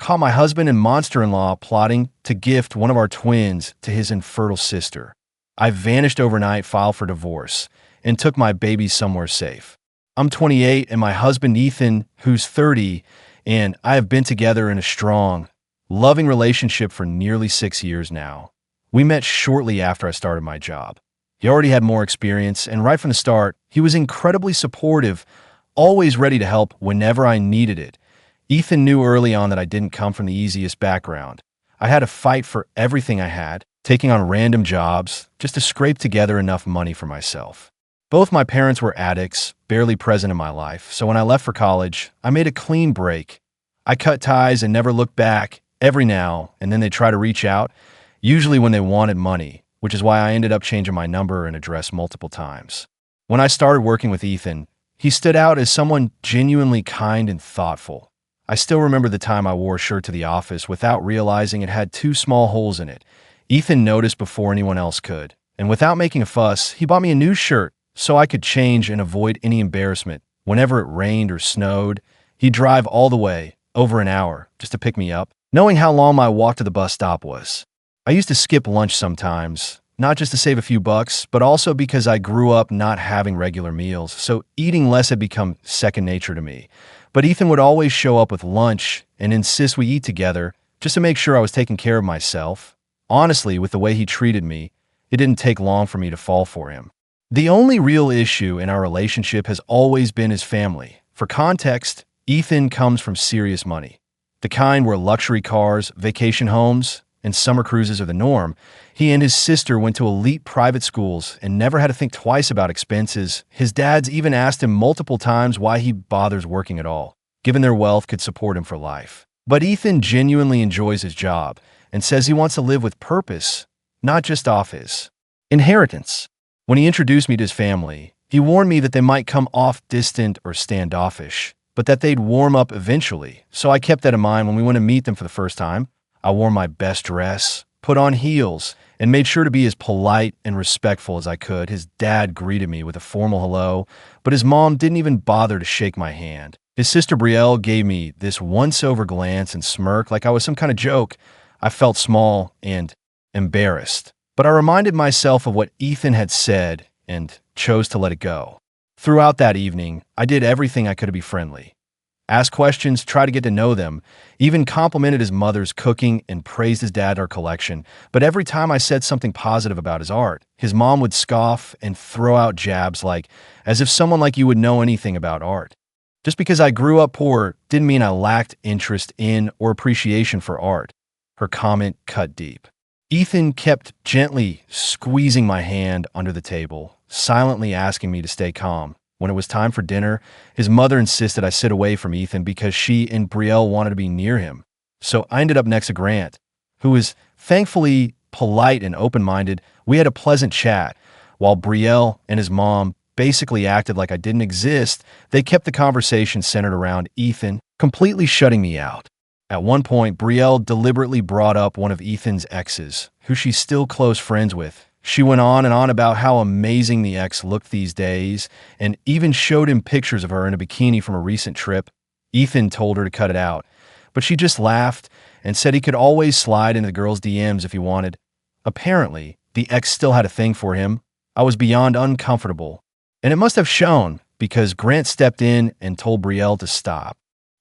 caught my husband and monster-in-law plotting to gift one of our twins to his infertile sister. I vanished overnight, filed for divorce, and took my baby somewhere safe. I'm 28 and my husband Ethan, who's 30, and I have been together in a strong, loving relationship for nearly 6 years now. We met shortly after I started my job. He already had more experience, and right from the start, he was incredibly supportive, always ready to help whenever I needed it. Ethan knew early on that I didn't come from the easiest background. I had to fight for everything I had, taking on random jobs just to scrape together enough money for myself. Both my parents were addicts, barely present in my life, so when I left for college, I made a clean break. I cut ties and never looked back. Every now and then they try to reach out, usually when they wanted money, which is why I ended up changing my number and address multiple times. When I started working with Ethan, he stood out as someone genuinely kind and thoughtful. I still remember the time I wore a shirt to the office without realizing it had 2 small holes in it. Ethan noticed before anyone else could, and without making a fuss, he bought me a new shirt so I could change and avoid any embarrassment. Whenever it rained or snowed, he'd drive all the way, over an hour, just to pick me up, knowing how long my walk to the bus stop was. I used to skip lunch sometimes, not just to save a few bucks, but also because I grew up not having regular meals, so eating less had become second nature to me. But Ethan would always show up with lunch and insist we eat together just to make sure I was taking care of myself. Honestly, with the way he treated me, it didn't take long for me to fall for him. The only real issue in our relationship has always been his family. For context, Ethan comes from serious money, the kind where luxury cars, vacation homes, and summer cruises are the norm. He and his sister went to elite private schools and never had to think twice about expenses. His dad's even asked him multiple times why he bothers working at all, given their wealth could support him for life. But Ethan genuinely enjoys his job and says he wants to live with purpose, not just off his inheritance. When he introduced me to his family, he warned me that they might come off distant or standoffish, but that they'd warm up eventually. So I kept that in mind when we went to meet them for the first time. I wore my best dress, put on heels, and made sure to be as polite and respectful as I could. His dad greeted me with a formal hello, but his mom didn't even bother to shake my hand. His sister Brielle gave me this once-over glance and smirk like I was some kind of joke. I felt small and embarrassed, but I reminded myself of what Ethan had said and chose to let it go. Throughout that evening, I did everything I could to be friendly. Asked questions, tried to get to know them, even complimented his mother's cooking and praised his dad our collection. But every time I said something positive about his art, his mom would scoff and throw out jabs like, as if someone like you would know anything about art. Just because I grew up poor didn't mean I lacked interest in or appreciation for art. Her comment cut deep. Ethan kept gently squeezing my hand under the table, silently asking me to stay calm. When it was time for dinner, his mother insisted I sit away from Ethan because she and Brielle wanted to be near him. So I ended up next to Grant, who was thankfully polite and open-minded. We had a pleasant chat. While Brielle and his mom basically acted like I didn't exist, they kept the conversation centered around Ethan, completely shutting me out. At one point, Brielle deliberately brought up one of Ethan's exes, who she's still close friends with. She went on and on about how amazing the ex looked these days and even showed him pictures of her in a bikini from a recent trip. Ethan told her to cut it out, but she just laughed and said he could always slide into the girl's DMs if he wanted. Apparently, the ex still had a thing for him. I was beyond uncomfortable, and it must have shown because Grant stepped in and told Brielle to stop.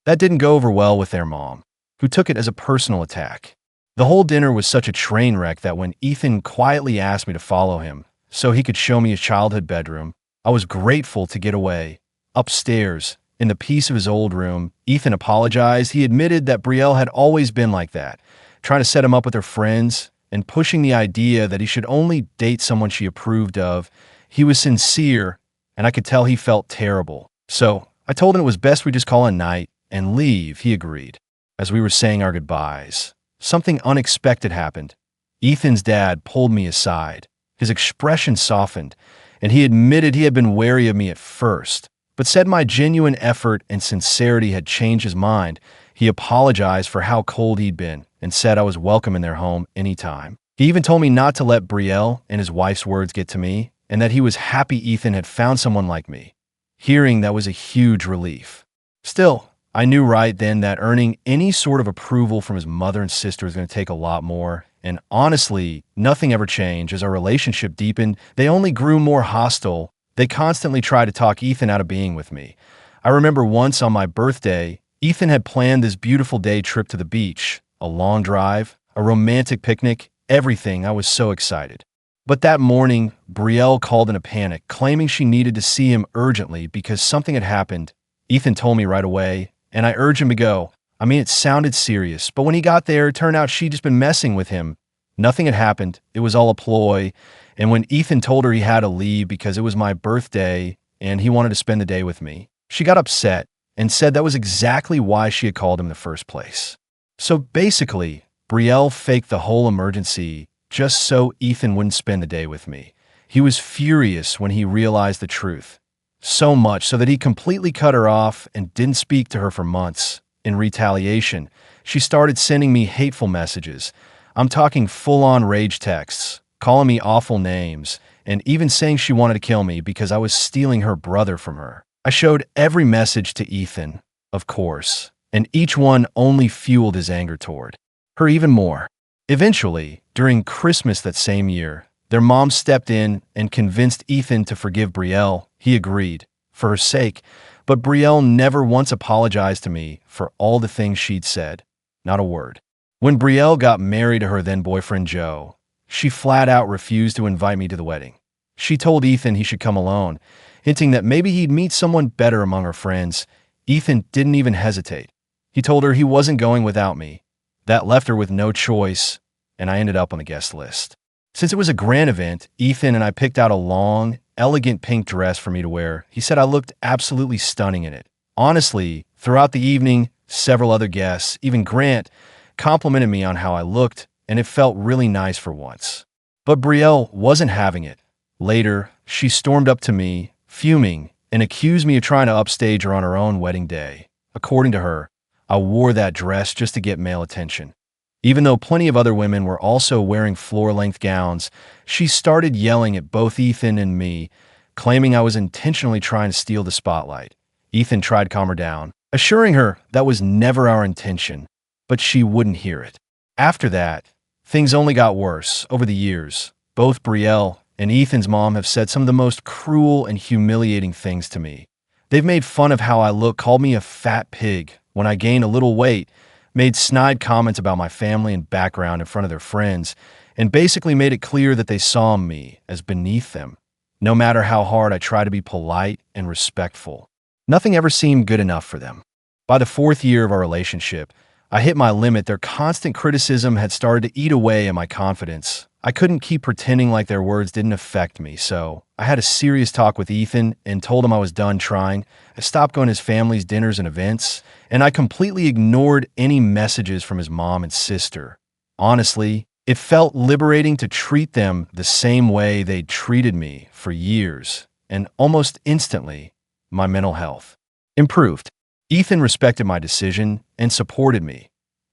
That didn't go over well with their mom, who took it as a personal attack. The whole dinner was such a train wreck that when Ethan quietly asked me to follow him so he could show me his childhood bedroom, I was grateful to get away. Upstairs, in the peace of his old room, Ethan apologized. He admitted that Brielle had always been like that, trying to set him up with her friends and pushing the idea that he should only date someone she approved of. He was sincere, and I could tell he felt terrible. So I told him it was best we just call a night and leave. He agreed. As we were saying our goodbyes, something unexpected happened. Ethan's dad pulled me aside. His expression softened, and he admitted he had been wary of me at first, but said my genuine effort and sincerity had changed his mind. He apologized for how cold he'd been and said I was welcome in their home anytime. He even told me not to let Brielle and his wife's words get to me, and that he was happy Ethan had found someone like me. Hearing that was a huge relief. Still, I knew right then that earning any sort of approval from his mother and sister was going to take a lot more. And honestly, nothing ever changed. As our relationship deepened, they only grew more hostile. They constantly tried to talk Ethan out of being with me. I remember once on my birthday, Ethan had planned this beautiful day trip to the beach, a long drive, a romantic picnic, everything. I was so excited. But that morning, Brielle called in a panic, claiming she needed to see him urgently because something had happened. Ethan told me right away, and I urged him to go. I mean, it sounded serious, but when he got there, it turned out she'd just been messing with him. Nothing had happened. It was all a ploy. And when Ethan told her he had to leave because it was my birthday and he wanted to spend the day with me, she got upset and said that was exactly why she had called him in the first place. So basically, Brielle faked the whole emergency just so Ethan wouldn't spend the day with me. He was furious when he realized the truth. So much so that he completely cut her off and didn't speak to her for months. In retaliation, she started sending me hateful messages. I'm talking full-on rage texts, calling me awful names, and even saying she wanted to kill me because I was stealing her brother from her. I showed every message to Ethan, of course, and each one only fueled his anger toward her even more. Eventually, during Christmas that same year, their mom stepped in and convinced Ethan to forgive Brielle. He agreed, for her sake, but Brielle never once apologized to me for all the things she'd said. Not a word. When Brielle got married to her then-boyfriend Joe, she flat out refused to invite me to the wedding. She told Ethan he should come alone, hinting that maybe he'd meet someone better among her friends. Ethan didn't even hesitate. He told her he wasn't going without me. That left her with no choice, and I ended up on the guest list. Since it was a grand event, Ethan and I picked out a long, elegant pink dress for me to wear. He said I looked absolutely stunning in it. Honestly, throughout the evening, several other guests, even Grant, complimented me on how I looked, and it felt really nice for once. But Brielle wasn't having it. Later, she stormed up to me, fuming, and accused me of trying to upstage her on her own wedding day. According to her, I wore that dress just to get male attention. Even though plenty of other women were also wearing floor-length gowns, she started yelling at both Ethan and me, claiming I was intentionally trying to steal the spotlight. Ethan tried to calm her down, assuring her that was never our intention, but she wouldn't hear it. After that, things only got worse. Over the years, both Brielle and Ethan's mom have said some of the most cruel and humiliating things to me. They've made fun of how I look, called me a fat pig when I gained a little weight, made snide comments about my family and background in front of their friends, and basically made it clear that they saw me as beneath them. No matter how hard I try to be polite and respectful, nothing ever seemed good enough for them. By the 4th year of our relationship, I hit my limit. Their constant criticism had started to eat away at my confidence. I couldn't keep pretending like their words didn't affect me, so I had a serious talk with Ethan and told him I was done trying. I stopped going to his family's dinners and events, and I completely ignored any messages from his mom and sister. Honestly, it felt liberating to treat them the same way they'd treated me for years, and almost instantly, my mental health improved. Ethan respected my decision and supported me,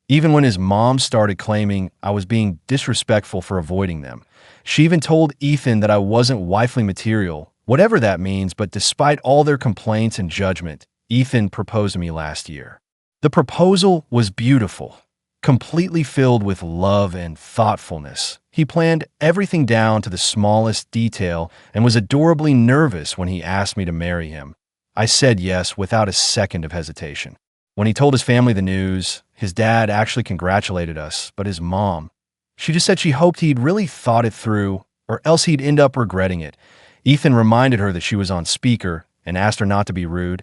even when his mom started claiming I was being disrespectful for avoiding them. She even told Ethan that I wasn't wifely material, whatever that means, but despite all their complaints and judgment, Ethan proposed to me last year. The proposal was beautiful, completely filled with love and thoughtfulness. He planned everything down to the smallest detail and was adorably nervous when he asked me to marry him. I said yes without a second of hesitation. When he told his family the news, his dad actually congratulated us, but his mom, she just said she hoped he'd really thought it through, or else he'd end up regretting it. Ethan reminded her that she was on speaker and asked her not to be rude.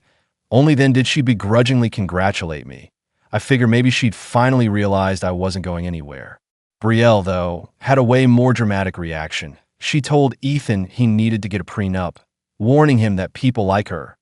Only then did she begrudgingly congratulate me. I figured maybe she'd finally realized I wasn't going anywhere. Brielle, though, had a way more dramatic reaction. She told Ethan he needed to get a prenup, warning him that people like her,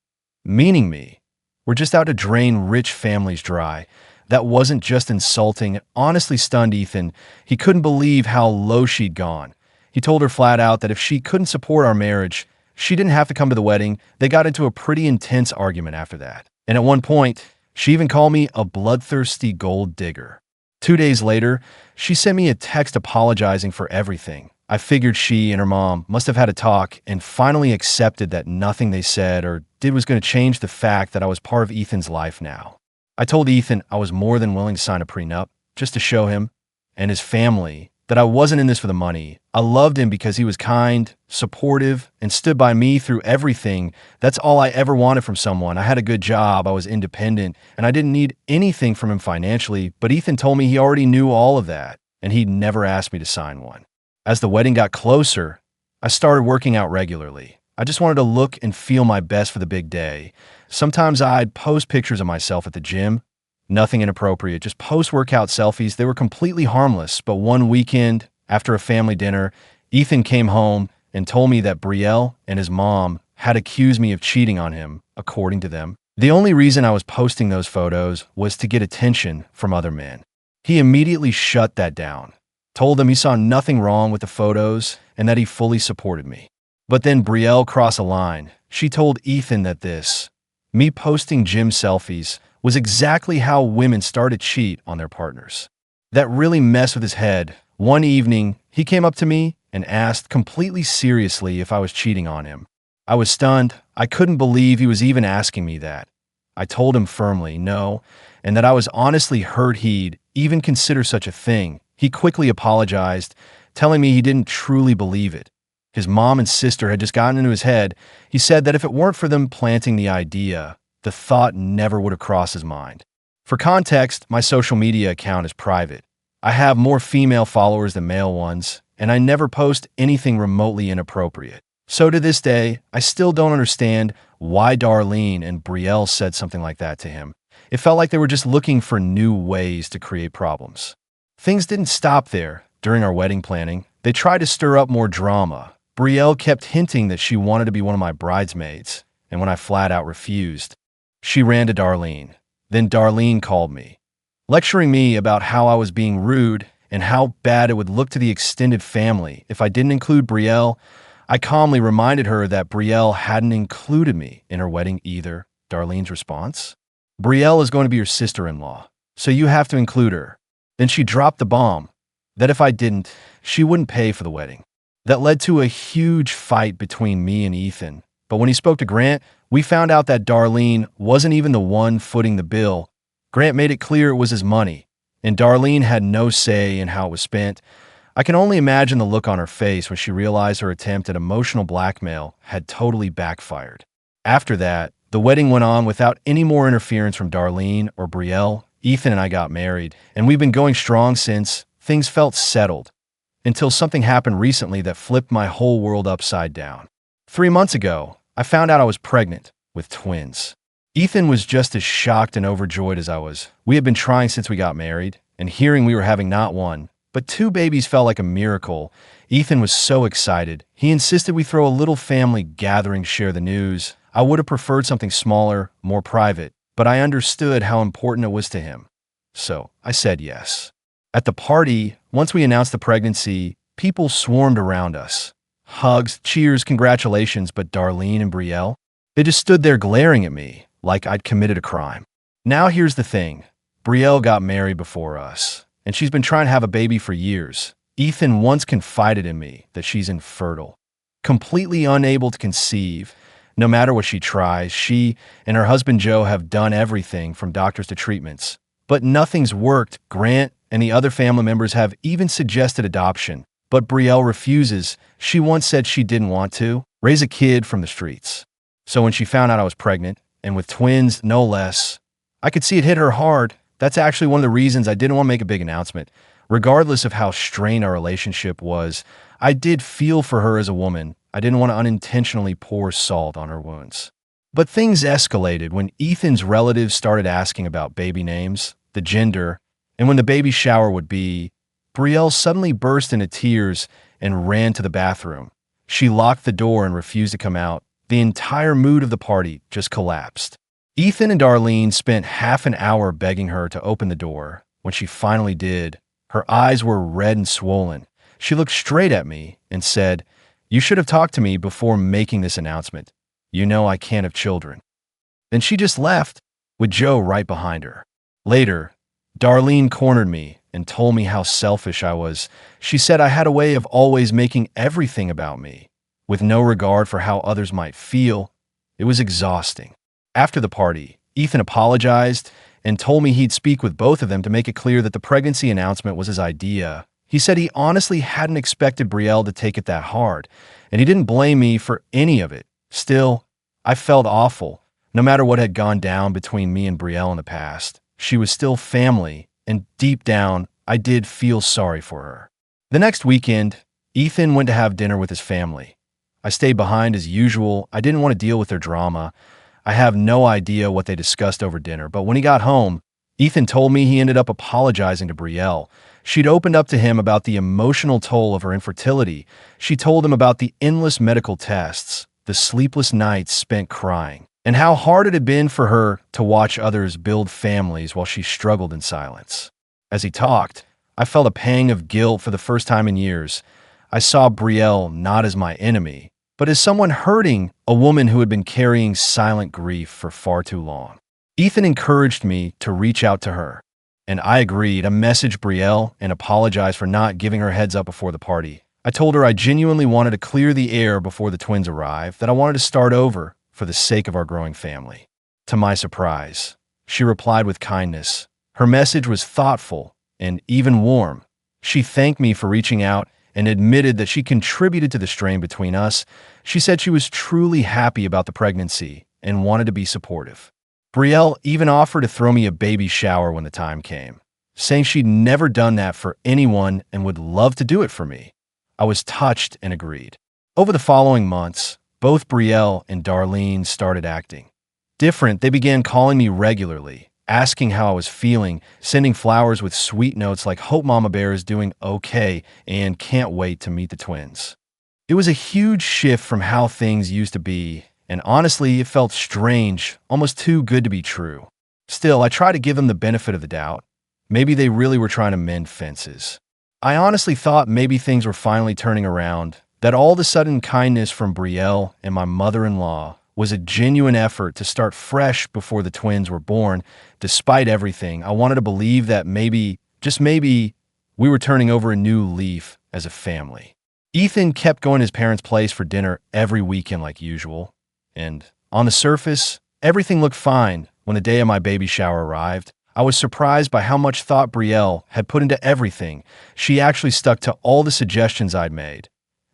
meaning me, were just out to drain rich families dry. That wasn't just insulting, it honestly stunned Ethan. He couldn't believe how low she'd gone. He told her flat out that if she couldn't support our marriage, she didn't have to come to the wedding. They got into a pretty intense argument after that. And at one point, she even called me a bloodthirsty gold digger. 2 days later, she sent me a text apologizing for everything. I figured she and her mom must have had a talk and finally accepted that nothing they said or did was going to change the fact that I was part of Ethan's life now. I told Ethan I was more than willing to sign a prenup just to show him and his family that I wasn't in this for the money. I loved him because he was kind, supportive, and stood by me through everything. That's all I ever wanted from someone. I had a good job, I was independent, and I didn't need anything from him financially, but Ethan told me he already knew all of that, and he'd never asked me to sign one. As the wedding got closer, I started working out regularly. I just wanted to look and feel my best for the big day. Sometimes I'd post pictures of myself at the gym. Nothing inappropriate, just post-workout selfies. They were completely harmless, but one weekend, after a family dinner, Ethan came home and told me that Brielle and his mom had accused me of cheating on him, according to them. The only reason I was posting those photos was to get attention from other men. He immediately shut that down, told them he saw nothing wrong with the photos and that he fully supported me. But then Brielle crossed a line. She told Ethan that me posting gym selfies, was exactly how women start to cheat on their partners. That really messed with his head. One evening, he came up to me and asked completely seriously if I was cheating on him. I was stunned. I couldn't believe he was even asking me that. I told him firmly no, and that I was honestly hurt he'd even consider such a thing. He quickly apologized, telling me he didn't truly believe it. His mom and sister had just gotten into his head. He said that if it weren't for them planting the idea, the thought never would have crossed his mind. For context, my social media account is private. I have more female followers than male ones, and I never post anything remotely inappropriate. So to this day, I still don't understand why Darlene and Brielle said something like that to him. It felt like they were just looking for new ways to create problems. Things didn't stop there. During our wedding planning, they tried to stir up more drama. Brielle kept hinting that she wanted to be one of my bridesmaids, and when I flat out refused, she ran to Darlene. Then Darlene called me, lecturing me about how I was being rude and how bad it would look to the extended family if I didn't include Brielle. I calmly reminded her that Brielle hadn't included me in her wedding either. Darlene's response? Brielle is going to be your sister-in-law, so you have to include her. Then she dropped the bomb that if I didn't, she wouldn't pay for the wedding. That led to a huge fight between me and Ethan. But when he spoke to Grant, we found out that Darlene wasn't even the one footing the bill. Grant made it clear it was his money, and Darlene had no say in how it was spent. I can only imagine the look on her face when she realized her attempt at emotional blackmail had totally backfired. After that, the wedding went on without any more interference from Darlene or Brielle. Ethan and I got married, and we've been going strong since. Things felt settled, until something happened recently that flipped my whole world upside down. 3 months ago, I found out I was pregnant with twins. Ethan was just as shocked and overjoyed as I was. We had been trying since we got married, and hearing we were having not one, but 2 babies felt like a miracle. Ethan was so excited. He insisted we throw a little family gathering to share the news. I would have preferred something smaller, more private, but I understood how important it was to him. So I said yes. At the party, once we announced the pregnancy, people swarmed around us. Hugs, cheers, congratulations, but Darlene and Brielle, they just stood there glaring at me like I'd committed a crime. Now here's the thing. Brielle got married before us, and she's been trying to have a baby for years. Ethan once confided in me that she's infertile, completely unable to conceive. No matter what she tries, she and her husband Joe have done everything from doctors to treatments, but nothing's worked. Grant and the other family members have even suggested adoption, but Brielle refuses. She once said she didn't want to raise a kid from the streets. So when she found out I was pregnant, and with twins no less, I could see it hit her hard. That's actually one of the reasons I didn't want to make a big announcement. Regardless of how strained our relationship was, I did feel for her as a woman. I didn't want to unintentionally pour salt on her wounds. But things escalated when Ethan's relatives started asking about baby names, the gender, and when the baby shower would be. Brielle suddenly burst into tears and ran to the bathroom. She locked the door and refused to come out. The entire mood of the party just collapsed. Ethan and Darlene spent half an hour begging her to open the door. When she finally did, her eyes were red and swollen. She looked straight at me and said, "You should have talked to me before making this announcement. You know I can't have children." Then she just left, with Joe right behind her. Later, Darlene cornered me and told me how selfish I was. She said I had a way of always making everything about me, with no regard for how others might feel. It was exhausting. After the party, Ethan apologized and told me he'd speak with both of them to make it clear that the pregnancy announcement was his idea. He said he honestly hadn't expected Brielle to take it that hard, and he didn't blame me for any of it. Still, I felt awful. No matter what had gone down between me and Brielle in the past, she was still family, and deep down, I did feel sorry for her. The next weekend, Ethan went to have dinner with his family. I stayed behind as usual. I didn't want to deal with their drama. I have no idea what they discussed over dinner, but when he got home, Ethan told me he ended up apologizing to Brielle. She'd opened up to him about the emotional toll of her infertility. She told him about the endless medical tests, the sleepless nights spent crying, and how hard it had been for her to watch others build families while she struggled in silence. As he talked, I felt a pang of guilt for the first time in years. I saw Brielle not as my enemy, but as someone hurting, a woman who had been carrying silent grief for far too long. Ethan encouraged me to reach out to her, and I agreed. I messaged Brielle and apologized for not giving her heads up before the party. I told her I genuinely wanted to clear the air before the twins arrived, that I wanted to start over for the sake of our growing family. To my surprise, she replied with kindness. Her message was thoughtful and even warm. She thanked me for reaching out and admitted that she contributed to the strain between us. She said she was truly happy about the pregnancy and wanted to be supportive. Brielle even offered to throw me a baby shower when the time came, saying she'd never done that for anyone and would love to do it for me. I was touched and agreed. Over the following months, both Brielle and Darlene started acting different. They began calling me regularly, asking how I was feeling, sending flowers with sweet notes like "Hope Mama Bear is doing okay" and "Can't wait to meet the twins." It was a huge shift from how things used to be, and honestly, it felt strange, almost too good to be true. Still, I try to give them the benefit of the doubt. Maybe they really were trying to mend fences. I honestly thought maybe things were finally turning around, that all the sudden kindness from Brielle and my mother-in-law was a genuine effort to start fresh before the twins were born. Despite everything, I wanted to believe that maybe, just maybe, we were turning over a new leaf as a family. Ethan kept going to his parents' place for dinner every weekend like usual. And on the surface, everything looked fine. When the day of my baby shower arrived, I was surprised by how much thought Brielle had put into everything. She actually stuck to all the suggestions I'd made,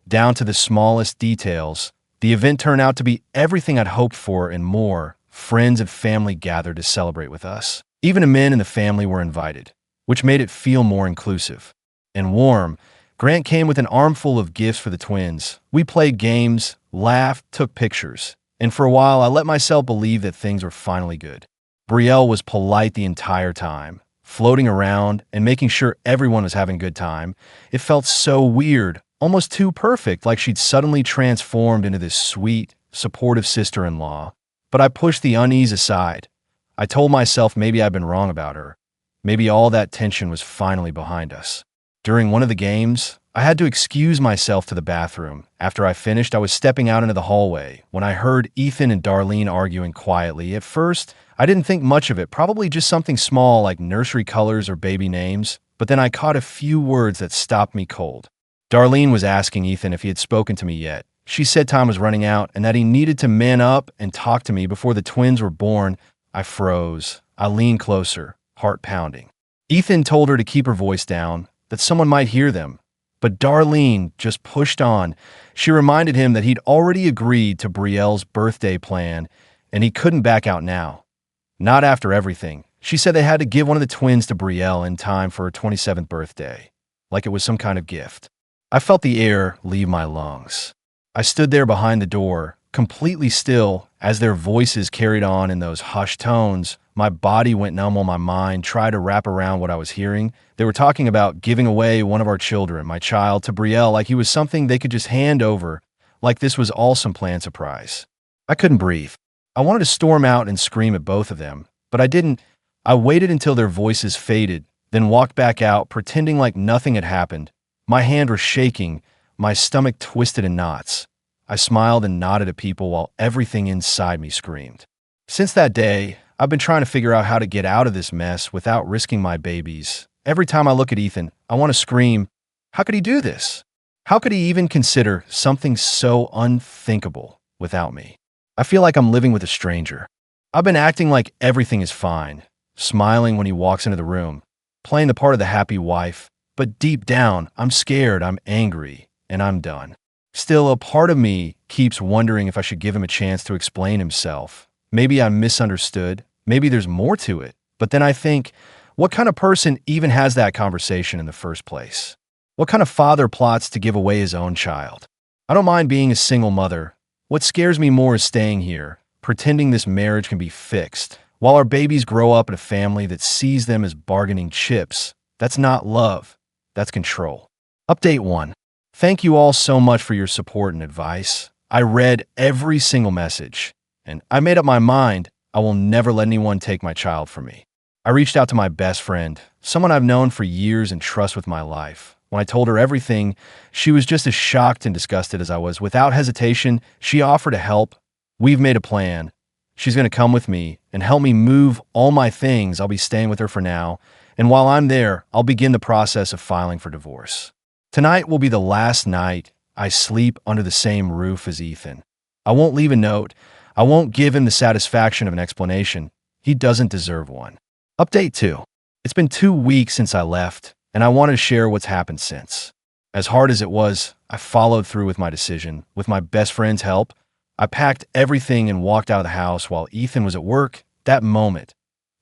down to the smallest details. The event turned out to be everything I'd hoped for and more. Friends and family gathered to celebrate with us. Even the men in the family were invited, which made it feel more inclusive and warm. Grant came with an armful of gifts for the twins. We played games, laughed, took pictures, and for a while I let myself believe that things were finally good. Brielle was polite the entire time, floating around and making sure everyone was having a good time. It felt so weird, almost too perfect, like she'd suddenly transformed into this sweet, supportive sister-in-law. But I pushed the unease aside. I told myself maybe I'd been wrong about her. Maybe all that tension was finally behind us. During one of the games, I had to excuse myself to the bathroom. After I finished, I was stepping out into the hallway when I heard Ethan and Darlene arguing quietly. At first, I didn't think much of it, probably just something small like nursery colors or baby names, but then I caught a few words that stopped me cold. Darlene was asking Ethan if he had spoken to me yet. She said time was running out and that he needed to man up and talk to me before the twins were born. I froze. I leaned closer, heart pounding. Ethan told her to keep her voice down, that someone might hear them. But Darlene just pushed on. She reminded him that he'd already agreed to Brielle's birthday plan, and he couldn't back out now. Not after everything. She said they had to give one of the twins to Brielle in time for her 27th birthday, like it was some kind of gift. I felt the air leave my lungs. I stood there behind the door, completely still, as their voices carried on in those hushed tones. My body went numb while my mind tried to wrap around what I was hearing. They were talking about giving away one of our children, my child, to Brielle like he was something they could just hand over, like this was all some planned surprise. I couldn't breathe. I wanted to storm out and scream at both of them, but I didn't. I waited until their voices faded, then walked back out, pretending like nothing had happened. My hand was shaking, my stomach twisted in knots. I smiled and nodded at people while everything inside me screamed. Since that day, I've been trying to figure out how to get out of this mess without risking my babies. Every time I look at Ethan, I want to scream, how could he do this? How could he even consider something so unthinkable without me? I feel like I'm living with a stranger. I've been acting like everything is fine, smiling when he walks into the room, playing the part of the happy wife. But deep down, I'm scared, I'm angry, and I'm done. Still, a part of me keeps wondering if I should give him a chance to explain himself. Maybe I'm misunderstood. Maybe there's more to it. But then I think, what kind of person even has that conversation in the first place? What kind of father plots to give away his own child? I don't mind being a single mother. What scares me more is staying here, pretending this marriage can be fixed, while our babies grow up in a family that sees them as bargaining chips. That's not love. That's control. Update 1. Thank you all so much for your support and advice. I read every single message, and I made up my mind I will never let anyone take my child from me. I reached out to my best friend, someone I've known for years and trust with my life. When I told her everything, she was just as shocked and disgusted as I was. Without hesitation, she offered to help. We've made a plan. She's going to come with me and help me move all my things. I'll be staying with her for now, and while I'm there, I'll begin the process of filing for divorce. Tonight will be the last night I sleep under the same roof as Ethan. I won't leave a note. I won't give him the satisfaction of an explanation. He doesn't deserve one. Update 2. It's been 2 weeks since I left, and I wanted to share what's happened since. As hard as it was, I followed through with my decision. With my best friend's help, I packed everything and walked out of the house while Ethan was at work. That moment,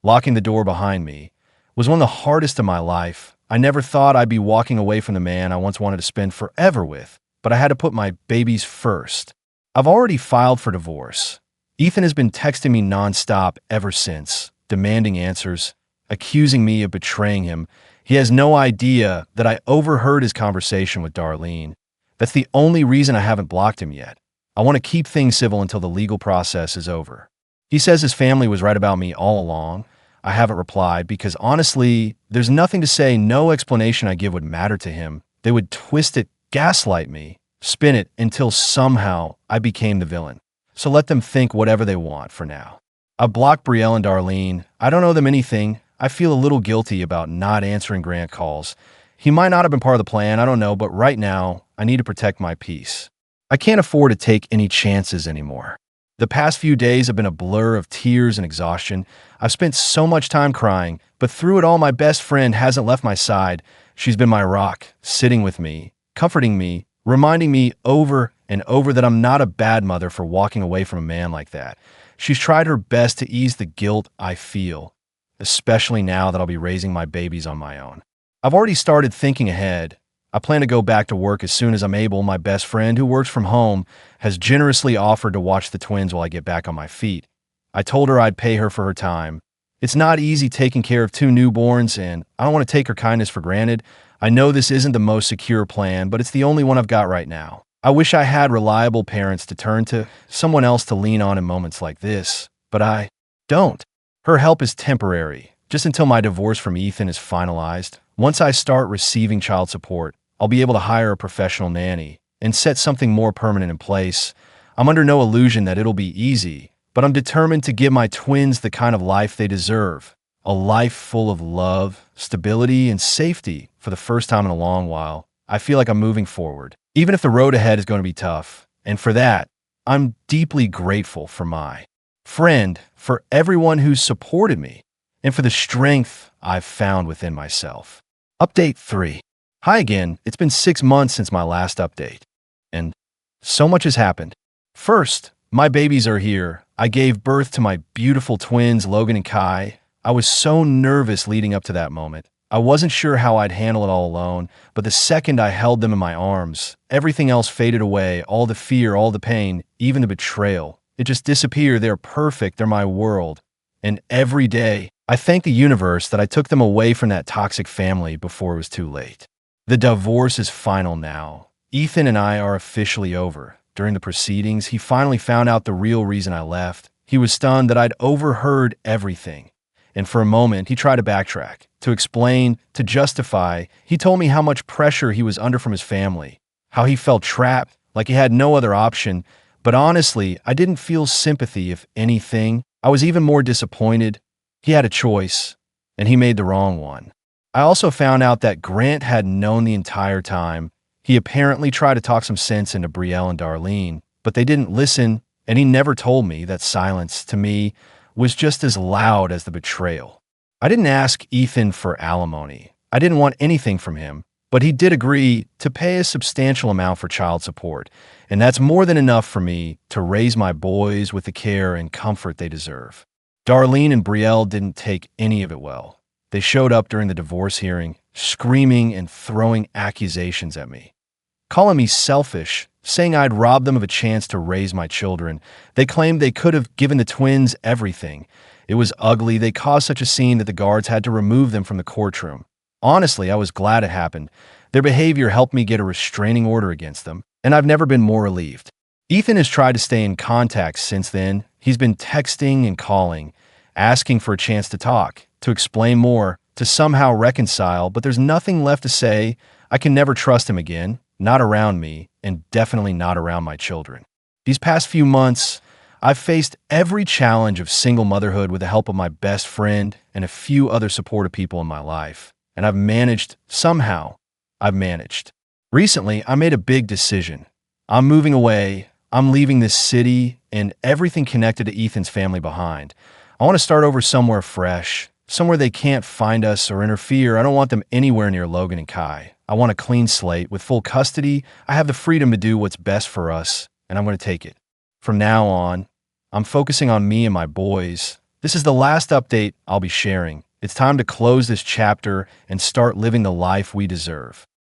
locking the door behind me, was one of the hardest of my life. I never thought I'd be walking away from the man I once wanted to spend forever with, but I had to put my babies first. I've already filed for divorce. Ethan has been texting me nonstop ever since, demanding answers, accusing me of betraying him. He has no idea that I overheard his conversation with Darlene. That's the only reason I haven't blocked him yet. I want to keep things civil until the legal process is over. He says his family was right about me all along. I haven't replied because honestly, there's nothing to say. No explanation I give would matter to him. They would twist it, gaslight me, spin it until somehow I became the villain. So let them think whatever they want for now. I blocked Brielle and Darlene. I don't owe them anything. I feel a little guilty about not answering Grant calls. He might not have been part of the plan, I don't know, but right now, I need to protect my peace. I can't afford to take any chances anymore. The past few days have been a blur of tears and exhaustion. I've spent so much time crying, but through it all, my best friend hasn't left my side. She's been my rock, sitting with me, comforting me, reminding me over and over that I'm not a bad mother for walking away from a man like that. She's tried her best to ease the guilt I feel, especially now that I'll be raising my babies on my own. I've already started thinking ahead. I plan to go back to work as soon as I'm able. My best friend, who works from home, has generously offered to watch the twins while I get back on my feet. I told her I'd pay her for her time. It's not easy taking care of 2 newborns, and I don't want to take her kindness for granted. I know this isn't the most secure plan, but it's the only one I've got right now. I wish I had reliable parents to turn to, someone else to lean on in moments like this, but I don't. Her help is temporary, just until my divorce from Ethan is finalized. Once I start receiving child support, I'll be able to hire a professional nanny and set something more permanent in place. I'm under no illusion that it'll be easy, but I'm determined to give my twins the kind of life they deserve. A life full of love, stability, and safety. For the first time in a long while, I feel like I'm moving forward, even if the road ahead is going to be tough. And for that, I'm deeply grateful for my friend, for everyone who's supported me, and for the strength I've found within myself. Update 3. Hi again. It's been 6 months since my last update, and so much has happened. First, my babies are here. I gave birth to my beautiful twins, Logan and Kai. I was so nervous leading up to that moment. I wasn't sure how I'd handle it all alone, but the second I held them in my arms, everything else faded away, all the fear, all the pain, even the betrayal. It just disappeared. They're perfect. They're my world. And every day, I thank the universe that I took them away from that toxic family before it was too late. The divorce is final now. Ethan and I are officially over. During the proceedings, he finally found out the real reason I left. He was stunned that I'd overheard everything. And for a moment, he tried to backtrack, to explain, to justify. He told me how much pressure he was under from his family, how he felt trapped, like he had no other option. But honestly, I didn't feel sympathy. If anything, I was even more disappointed. He had a choice, and he made the wrong one. I also found out that Grant had known the entire time. He apparently tried to talk some sense into Brielle and Darlene, but they didn't listen, and he never told me that silence, to me, was just as loud as the betrayal. I didn't ask Ethan for alimony. I didn't want anything from him, but he did agree to pay a substantial amount for child support, and that's more than enough for me to raise my boys with the care and comfort they deserve. Darlene and Brielle didn't take any of it well. They showed up during the divorce hearing, screaming and throwing accusations at me, calling me selfish, saying I'd robbed them of a chance to raise my children. They claimed they could have given the twins everything. It was ugly. They caused such a scene that the guards had to remove them from the courtroom. Honestly, I was glad it happened. Their behavior helped me get a restraining order against them, and I've never been more relieved. Ethan has tried to stay in contact since then. He's been texting and calling, asking for a chance to talk, to explain more, to somehow reconcile, but there's nothing left to say. I can never trust him again, not around me, and definitely not around my children. These past few months, I've faced every challenge of single motherhood with the help of my best friend and a few other supportive people in my life. And I've managed, somehow, I've managed. Recently, I made a big decision. I'm moving away. I'm leaving this city and everything connected to Ethan's family behind. I want to start over somewhere fresh, somewhere they can't find us or interfere. I don't want them anywhere near Logan and Kai. I want a clean slate with full custody. I have the freedom to do what's best for us, and I'm going to take it. From now on, I'm focusing on me and my boys. This is the last update I'll be sharing. It's time to close this chapter and start living the life we deserve.